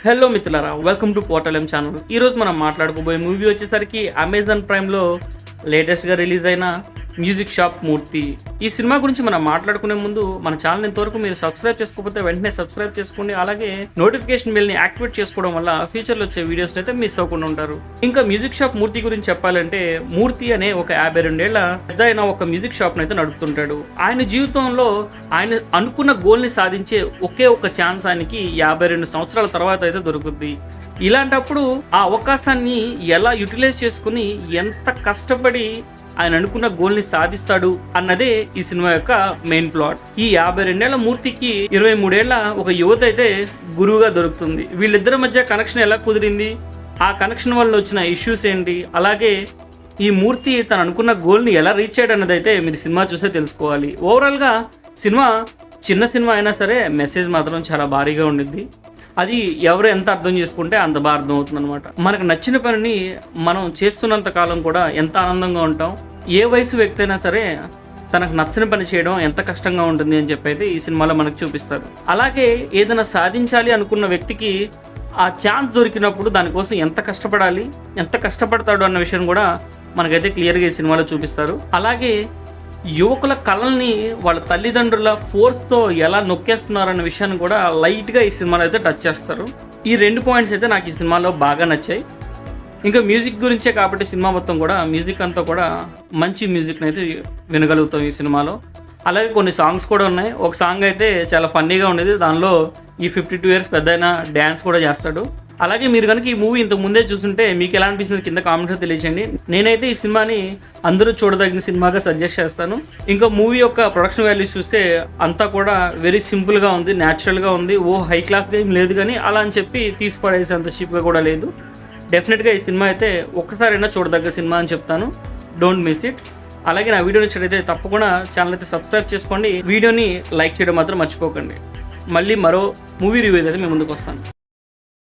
Hello మిత్రులారా, welcome to portal channel. ఈరోజు మనం మాట్లాడుకోబోయే మూవీ వచ్చేసరికి అమెజాన్ ప్రైమ్లో లేటెస్ట్గా రిలీజ్ అయిన మ్యూజిక్ షాప్ మూర్తి. ఈ సినిమా గురించి మనం మాట్లాడుకునే ముందు మన ఛానల్ ఇంతవరకు మీరు సబ్స్క్రైబ్ చేసుకోకపోతే వెంటనే సబ్స్క్రైబ్ చేసుకోండి. అలాగే నోటిఫికేషన్ బెల్ని యాక్టివేట్ చేసుకోవడం వల్ల ఫ్యూచర్లో వచ్చే వీడియోస్ అయితే మిస్ అవ్వకుండా ఉంటారు. ఇంకా మ్యూజిక్ షాప్ మూర్తి గురించి చెప్పాలంటే, మూర్తి అనే ఒక 52 ఏళ్ల పెద్ద అయిన ఒక మ్యూజిక్ షాప్ని అయితే నడుపుతుంటాడు. ఆయన జీవితంలో ఆయన అనుకున్న గోల్ని సాధించే ఒకే ఒక ఛాన్స్ ఆయనకి 52 సంవత్సరాల తర్వాత అయితే దొరుకుద్ది. ఇలాంటప్పుడు ఆ అవకాశాన్ని ఎలా యూటిలైజ్ చేసుకుని ఎంత కష్టపడి ఆయన అనుకున్న గోల్ని సాధిస్తాడు అన్నదే ఈ సినిమా యొక్క మెయిన్ ప్లాట్. ఈ 52 ఏళ్ల మూర్తికి 23 ఏళ్ల ఒక యువత అయితే గురువుగా దొరుకుతుంది. వీళ్ళిద్దరి మధ్య కనెక్షన్ ఎలా కుదిరింది, ఆ కనెక్షన్ వల్ల వచ్చిన ఇష్యూస్ ఏంటి, అలాగే ఈ మూర్తి తను అనుకున్న గోల్ని ఎలా రీచ్ అయ్యాడు అన్నది అయితే మీరు సినిమా చూసే తెలుసుకోవాలి. ఓవరాల్గా సినిమా చిన్న సినిమా అయినా సరే మెసేజ్ మాత్రం చాలా భారీగా ఉండిద్ది. అది ఎవరు ఎంత అర్థం చేసుకుంటే అంత బాగా అర్థం అవుతుంది అనమాట. మనకు నచ్చిన పనిని మనం చేస్తున్నంత కాలం కూడా ఎంత ఆనందంగా ఉంటాం. ఏ వయసు వ్యక్తి అయినా సరే తనకు నచ్చిన పని చేయడం ఎంత కష్టంగా ఉంటుంది అని చెప్పి అయితే ఈ సినిమాలో మనకు చూపిస్తారు. అలాగే ఏదైనా సాధించాలి అనుకున్న వ్యక్తికి ఆ ఛాన్స్ దొరికినప్పుడు దానికోసం ఎంత కష్టపడాలి, ఎంత కష్టపడతాడు అన్న విషయం కూడా మనకైతే క్లియర్గా ఈ సినిమాలో చూపిస్తారు. అలాగే యువకుల కళల్ని వాళ్ళ తల్లిదండ్రుల ఫోర్స్తో ఎలా నొక్కేస్తున్నారన్న విషయాన్ని కూడా లైట్గా ఈ సినిమాలో అయితే టచ్ చేస్తారు. ఈ 2 పాయింట్స్ అయితే నాకు ఈ సినిమాలో బాగా నచ్చాయి. ఇంకా మ్యూజిక్ గురించే కాబట్టి సినిమా మొత్తం కూడా మ్యూజిక్ అంతా కూడా మంచి మ్యూజిక్ని అయితే వినగలుగుతాం ఈ సినిమాలో. అలాగే కొన్ని సాంగ్స్ కూడా ఉన్నాయి. ఒక సాంగ్ అయితే చాలా ఫన్నీగా ఉండేది. దానిలో ఈ 52 ఇయర్స్ పెద్దయిన డ్యాన్స్ కూడా చేస్తాడు. అలాగే మీరు కనుక ఈ మూవీ ఇంతకు ముందే చూస్తుంటే మీకు ఎలా అనిపిస్తుంది కింద కామెంట్లో తెలియజేయండి. నేనైతే ఈ సినిమాని అందరూ చూడదగిన సినిమాగా సజెస్ట్ చేస్తాను. ఇంకా మూవీ యొక్క ప్రొడక్షన్ వాల్యూస్ చూస్తే అంతా కూడా వెరీ సింపుల్గా ఉంది, న్యాచురల్గా ఉంది. హై క్లాస్గా ఏం లేదు, కానీ అలా అని చెప్పి తీసి పడేసేంత చీప్గా కూడా లేదు. డెఫినెట్గా ఈ సినిమా అయితే ఒక్కసారైనా చూడదగ్గ సినిమా అని చెప్తాను. Don't miss it. అలాగే నా వీడియో నచ్చినట్లయితే తప్పకుండా ఛానల్ అయితే సబ్స్క్రైబ్ చేసుకోండి. వీడియోని లైక్ చేయడం మాత్రం మర్చిపోకండి. మళ్ళీ మరో మూవీ రివ్యూ అయితే మేము ముందుకు వస్తాను.